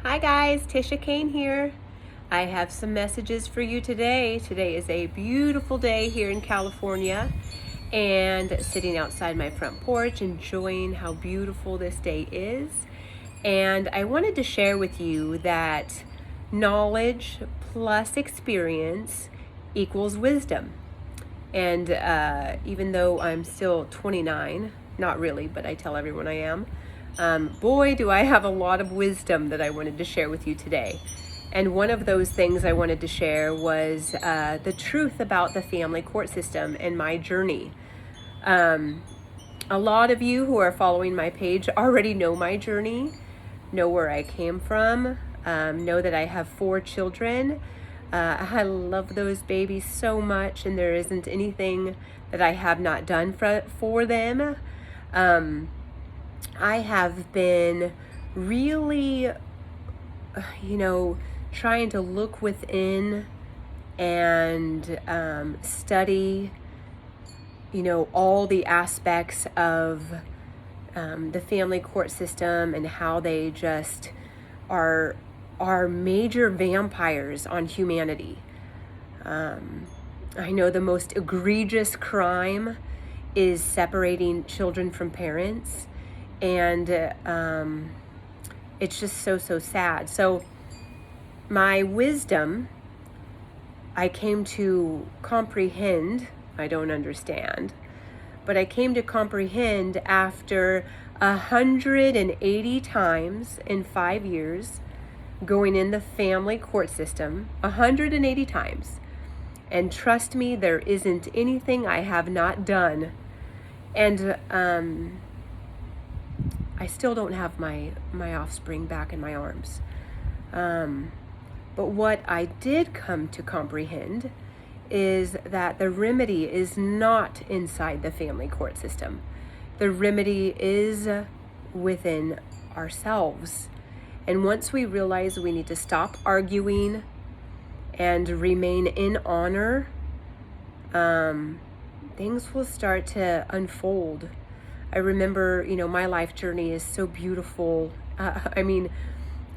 Hi guys, Tisha Kane here. I have some messages for you today. Today is a beautiful day here in California and sitting outside my front porch enjoying how beautiful this day is. And I wanted to share with you that knowledge plus experience equals wisdom. And even though I'm still 29, not really, but I tell everyone I am, boy, do I have a lot of wisdom that I wanted to share with you today. And one of those things I wanted to share was the truth about the family court system and my journey. A lot of you who are following my page already know my journey, know where I came from, know that I have 4 children. I love those babies so much, and there isn't anything that I have not done for them. I have been really, trying to look within and study, all the aspects of the family court system and how they just are major vampires on humanity. I know the most egregious crime is separating children from parents, and it's just so sad. So my wisdom, I came to comprehend, I don't understand, but I came to comprehend after 180 times in 5 years going in the family court system, 180 times. And trust me, there isn't anything I have not done. And I still don't have my offspring back in my arms. But what I did come to comprehend is that the remedy is not inside the family court system. The remedy is within ourselves. And once we realize we need to stop arguing and remain in honor, things will start to unfold. I remember, my life journey is so beautiful.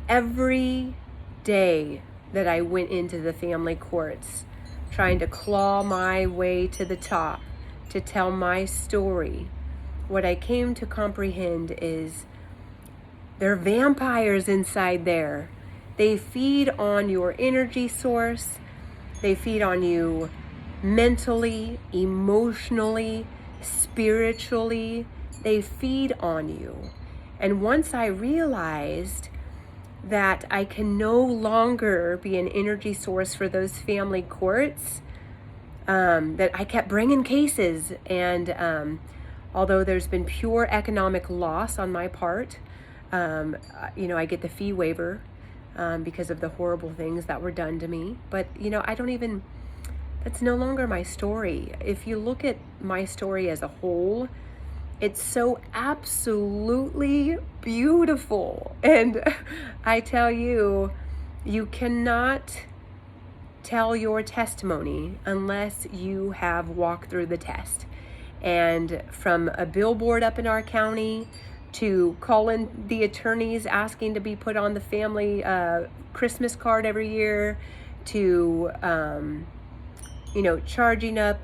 Every day that I went into the family courts, trying to claw my way to the top, to tell my story, what I came to comprehend is there are vampires inside there. They feed on your energy source. They feed on you mentally, emotionally, spiritually. They feed on you. And once I realized that I can no longer be an energy source for those family courts, that I kept bringing cases, and although there's been pure economic loss on my part, I get the fee waiver because of the horrible things that were done to me. But, that's no longer my story. If you look at my story as a whole, it's so absolutely beautiful. And I tell you, you cannot tell your testimony unless you have walked through the test. And from a billboard up in our county to calling the attorneys asking to be put on the family Christmas card every year, to charging up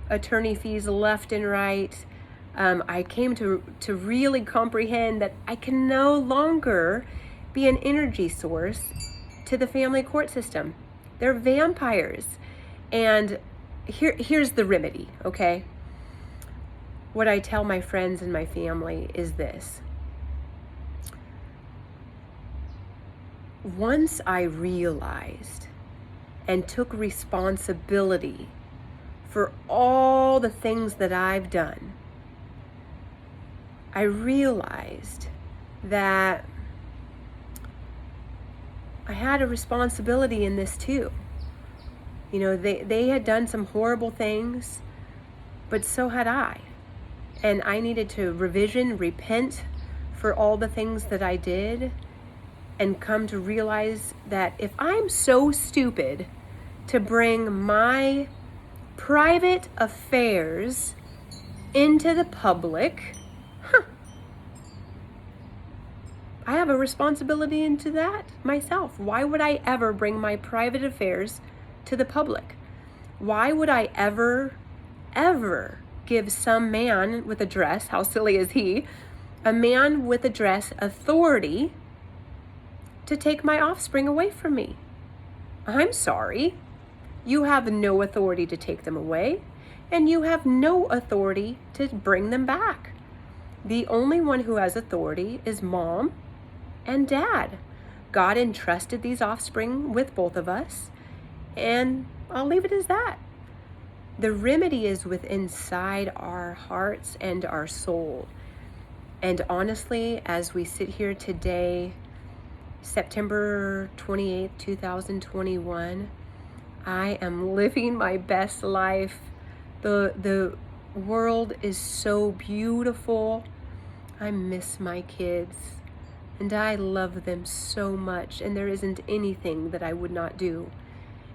attorney fees left and right, I came to really comprehend that I can no longer be an energy source to the family court system. They're vampires. And here's the remedy, okay? What I tell my friends and my family is this. Once I realized and took responsibility for all the things that I've done, I realized that I had a responsibility in this too. They had done some horrible things, but so had I. And I needed to repent for all the things that I did, and come to realize that if I'm so stupid to bring my private affairs into the public, I have a responsibility into that myself. Why would I ever bring my private affairs to the public? Why would I ever give some man with a dress, how silly is he, a man with a dress authority to take my offspring away from me? I'm sorry. You have no authority to take them away, and you have no authority to bring them back. The only one who has authority is mom and dad. God entrusted these offspring with both of us, and I'll leave it as that. The remedy is within inside our hearts and our soul. And honestly, as we sit here today, September 28th, 2021, I am living my best life. The world is so beautiful. I miss my kids, and I love them so much, and there isn't anything that I would not do.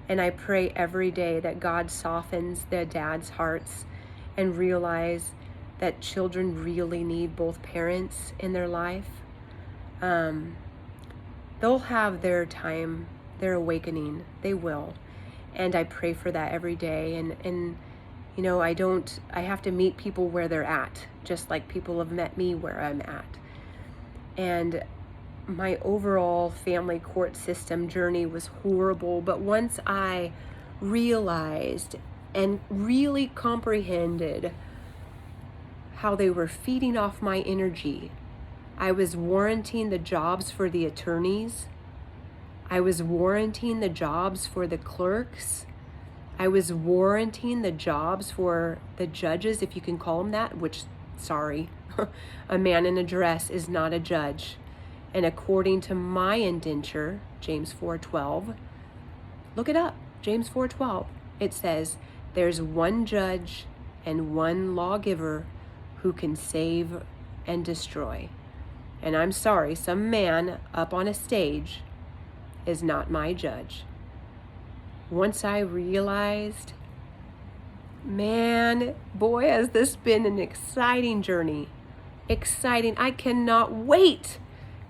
And I pray every day that God softens their dads' hearts and realize that children really need both parents in their life. They'll have their time, their awakening. They will. And I pray for that every day. And you know, I have to meet people where they're at, just like people have met me where I'm at. And my overall family court system journey was horrible, but once I realized and really comprehended how they were feeding off my energy, I was warranting the jobs for the attorneys. I was warranting the jobs for the clerks. I was warranting the jobs for the judges, if you can call them that, which, sorry, a man in a dress is not a judge. And according to my indenture, James 4:12, look it up, James 4:12, it says, there's one judge and one lawgiver who can save and destroy. And I'm sorry, some man up on a stage is not my judge. Once I realized, man, boy, has this been an exciting journey. Exciting. I cannot wait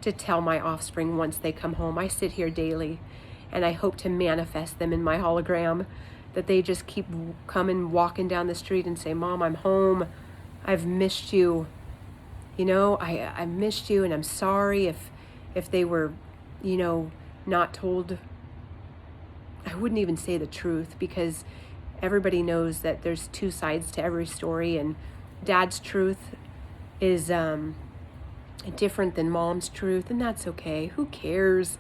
to tell my offspring once they come home. I sit here daily, and I hope to manifest them in my hologram, that they just keep coming, walking down the street and say, Mom, I'm home. I've missed you. You know, I missed you, and I'm sorry if they were, you know, not told. I wouldn't even say the truth, because everybody knows that there's two sides to every story, and Dad's truth is different than Mom's truth, and that's okay. Who cares?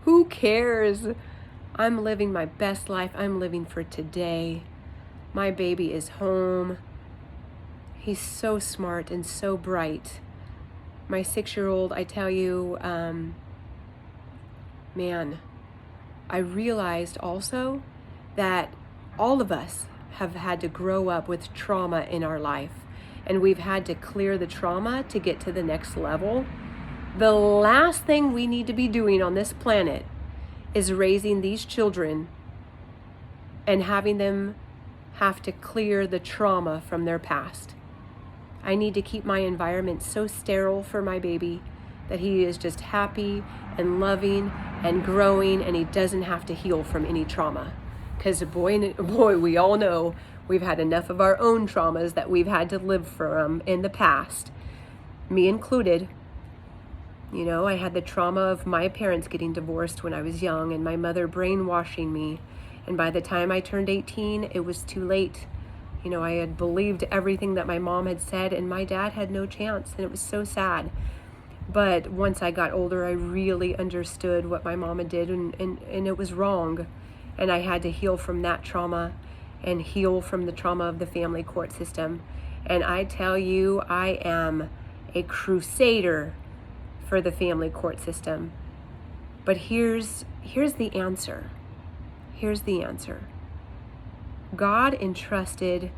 Who cares? I'm living my best life. I'm living for today. My baby is home. He's so smart and so bright. My 6-year-old, I tell you, man, I realized also that all of us have had to grow up with trauma in our life, and we've had to clear the trauma to get to the next level. The last thing we need to be doing on this planet is raising these children and having them have to clear the trauma from their past. I need to keep my environment so sterile for my baby that he is just happy and loving and growing, and he doesn't have to heal from any trauma. Because boy, we all know we've had enough of our own traumas that we've had to live from in the past, me included. You know, I had the trauma of my parents getting divorced when I was young, and my mother brainwashing me. And by the time I turned 18, it was too late. You know, I had believed everything that my mom had said, and my dad had no chance, and it was so sad. But once I got older, I really understood what my mama did, and it was wrong. And I had to heal from that trauma and heal from the trauma of the family court system. And I tell you, I am a crusader for the family court system. But here's the answer. Here's the answer. God entrusted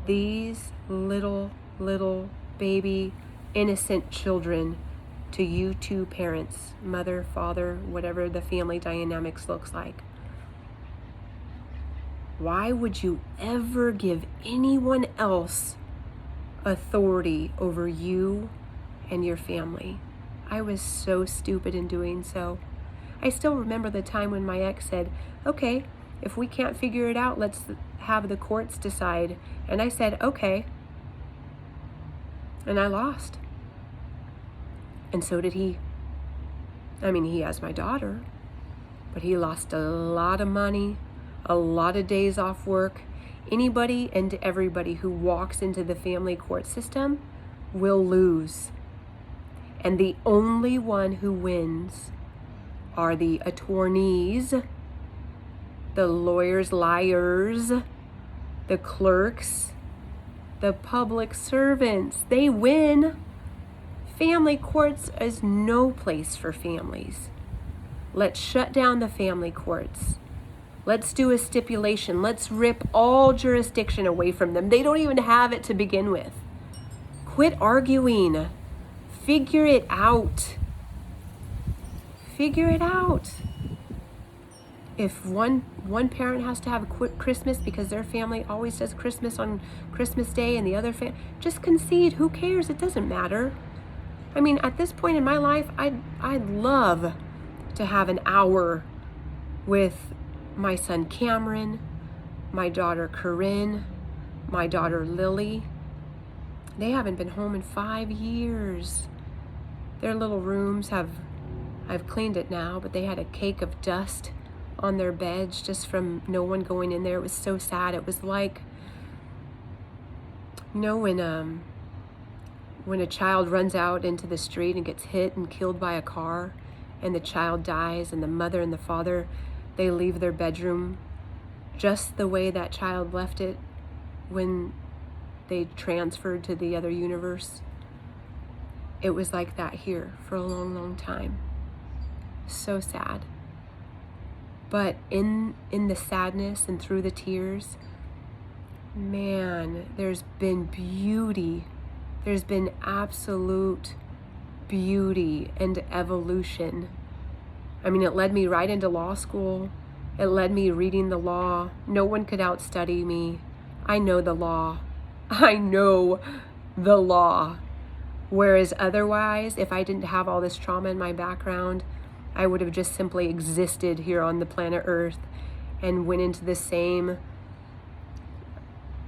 these little baby innocent children to you two parents, mother, father, whatever the family dynamics looks like. Why would you ever give anyone else authority over you and your family? I was so stupid in doing so. I still remember the time when my ex said, okay, if we can't figure it out, let's have the courts decide. And I said, okay. And I lost. And so did he. I mean, he has my daughter, but he lost a lot of money, a lot of days off work. Anybody and everybody who walks into the family court system will lose. And the only one who wins are the attorneys, the lawyers, liars, the clerks, the public servants. They win. Family courts is no place for families. Let's shut down the family courts. Let's do a stipulation. Let's rip all jurisdiction away from them. They don't even have it to begin with. Quit arguing. Figure it out. Figure it out. If one parent has to have a Christmas because their family always does Christmas on Christmas Day and the other just concede. Who cares? It doesn't matter. I mean, at this point in my life, I'd love to have an hour with my son Cameron, my daughter Corinne, my daughter Lily. They haven't been home in 5 years. Their little rooms I've cleaned it now, but they had a cake of dust on their beds just from no one going in there. It was so sad. It was like, you know, when a child runs out into the street and gets hit and killed by a car, and the child dies, and the mother and the father, they leave their bedroom just the way that child left it when they transferred to the other universe. It was like that here for a long, long time. So sad. But in the sadness and through the tears, man, there's been beauty. There's been absolute beauty and evolution. I mean, it led me right into law school. It led me reading the law. No one could outstudy me. I know the law. I know the law. Whereas otherwise, if I didn't have all this trauma in my background, I would have just simply existed here on the planet Earth and went into the same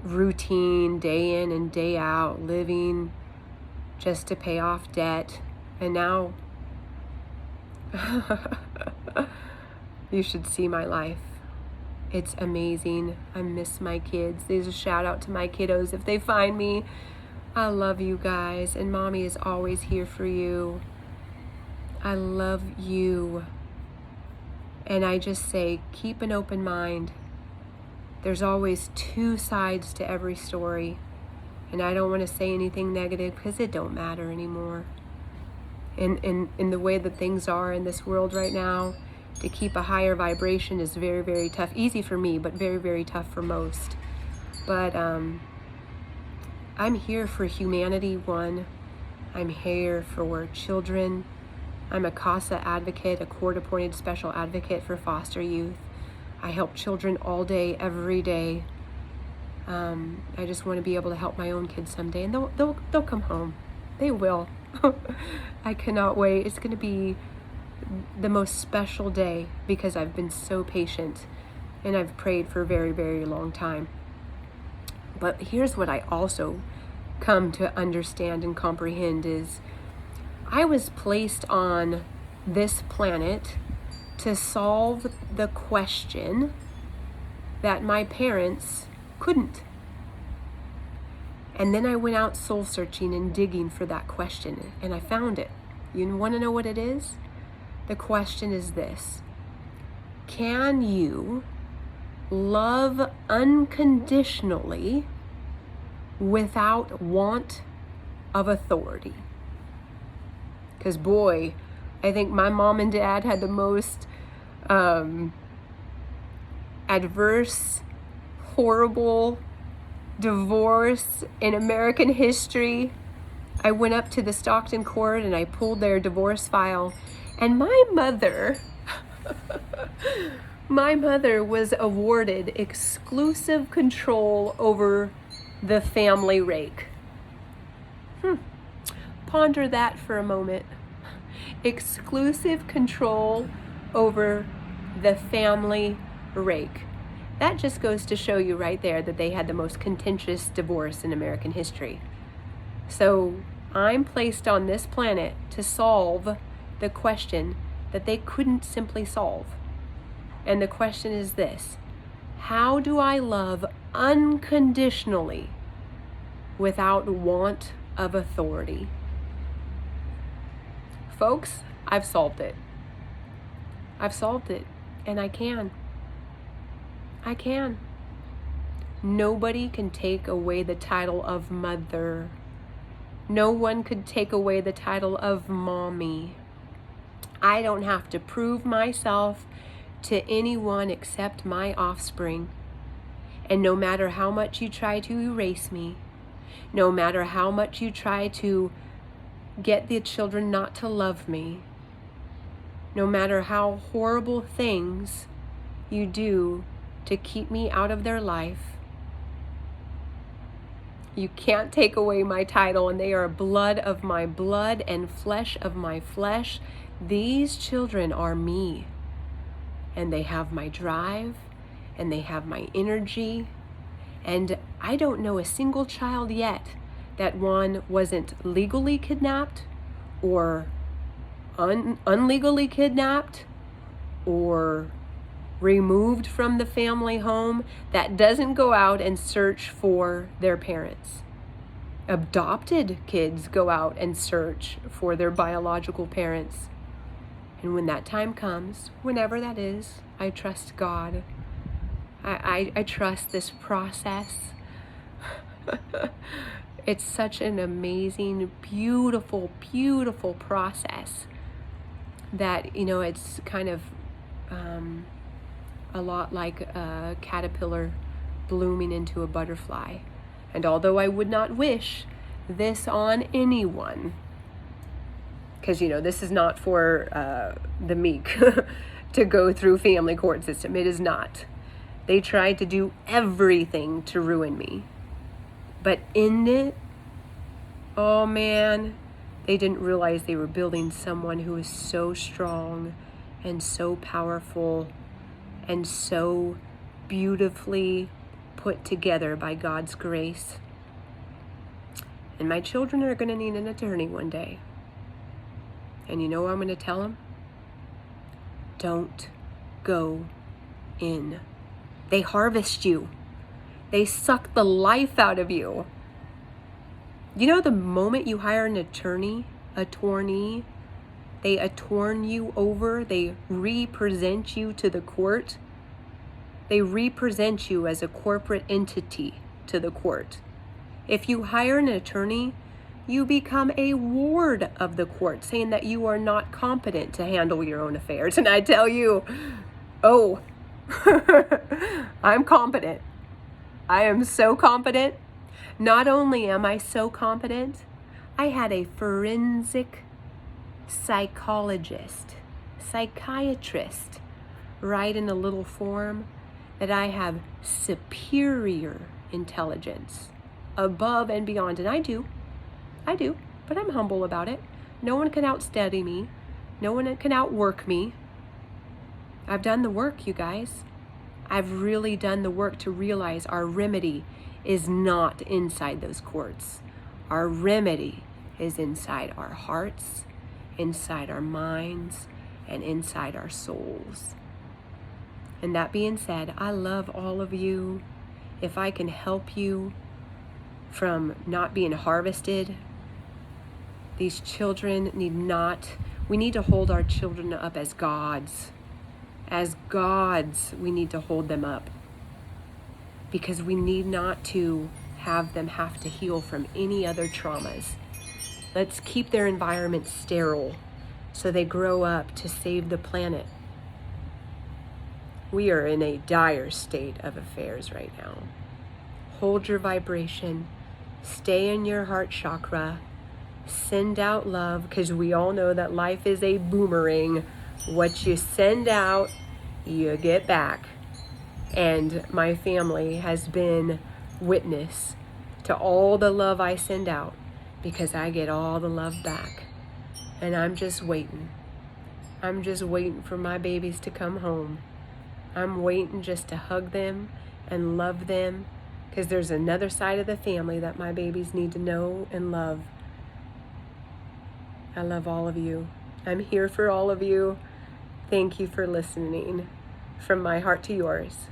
routine day in and day out, living just to pay off debt. And now you should see my life. It's amazing. I miss my kids. There's a shout out to my kiddos if they find me. I love you guys, and mommy is always here for you. I love you. And I just say, keep an open mind. There's always two sides to every story. And I don't want to say anything negative because it don't matter anymore. In the way that things are in this world right now, to keep a higher vibration is very, very tough. Easy for me, but very, very tough for most. But I'm here for humanity, one. I'm here for children. I'm a CASA advocate, a court-appointed special advocate for foster youth. I help children all day, every day. I just want to be able to help my own kids someday, and they'll come home. They will. I cannot wait. It's going to be the most special day because I've been so patient and I've prayed for a very, very long time. But here's what I also come to understand and comprehend is I was placed on this planet to solve the question that my parents couldn't. And then I went out soul searching and digging for that question, and I found it. You want to know what it is? The question is this: can you love unconditionally without want of authority? Because boy, I think my mom and dad had the most adverse, horrible divorce in American history. I went up to the Stockton court and I pulled their divorce file, and my mother was awarded exclusive control over the family rake. Ponder that for a moment. exclusive control over the family rake. That just goes to show you right there that they had the most contentious divorce in American history. So I'm placed on this planet to solve the question that they couldn't simply solve. And the question is this: how do I love unconditionally without want of authority? Folks, I've solved it. I've solved it, and I can. I can. Nobody can take away the title of mother. No one could take away the title of mommy. I don't have to prove myself to anyone except my offspring. And no matter how much you try to erase me, no matter how much you try to get the children not to love me, no matter how horrible things you do to keep me out of their life, you can't take away my title, and they are blood of my blood and flesh of my flesh. These children are me, and they have my drive, and they have my energy, and I don't know a single child yet that one wasn't legally kidnapped or unlegally kidnapped or removed from the family home that doesn't go out and search for their parents. Adopted kids go out and search for their biological parents. And when that time comes, whenever that is, I trust God. I trust this process. It's such an amazing, beautiful, beautiful process that, it's kind of a lot like a caterpillar blooming into a butterfly. And although I would not wish this on anyone, because, this is not for the meek to go through family court system. It is not. They tried to do everything to ruin me. But in it, oh man, they didn't realize they were building someone who is so strong and so powerful and so beautifully put together by God's grace. And my children are going to need an attorney one day. And you know what I'm going to tell them? Don't go in. They harvest you. They suck the life out of you. The moment you hire an attorney, they attorn you over, they represent you to the court. They represent you as a corporate entity to the court. If you hire an attorney, you become a ward of the court, saying that you are not competent to handle your own affairs. And I tell you, I'm competent. I am so competent. Not only am I so competent, I had a forensic psychiatrist write in a little form that I have superior intelligence above and beyond. And I do, but I'm humble about it. No one can outstudy me. No one can outwork me. I've done the work, you guys. I've really done the work to realize our remedy is not inside those courts. Our remedy is inside our hearts, inside our minds, and inside our souls. And that being said, I love all of you. If I can help you from not being harvested, these children we need to hold our children up as gods. As gods, we need to hold them up, because we need not to have them have to heal from any other traumas. Let's keep their environment sterile so they grow up to save the planet. We are in a dire state of affairs right now. Hold your vibration. Stay in your heart chakra. Send out love, because we all know that life is a boomerang. What you send out, you get back. And my family has been witness to all the love I send out, because I get all the love back. And I'm just waiting. I'm just waiting for my babies to come home. I'm waiting just to hug them and love them, because there's another side of the family that my babies need to know and love. I love all of you. I'm here for all of you. Thank you for listening. From my heart to yours.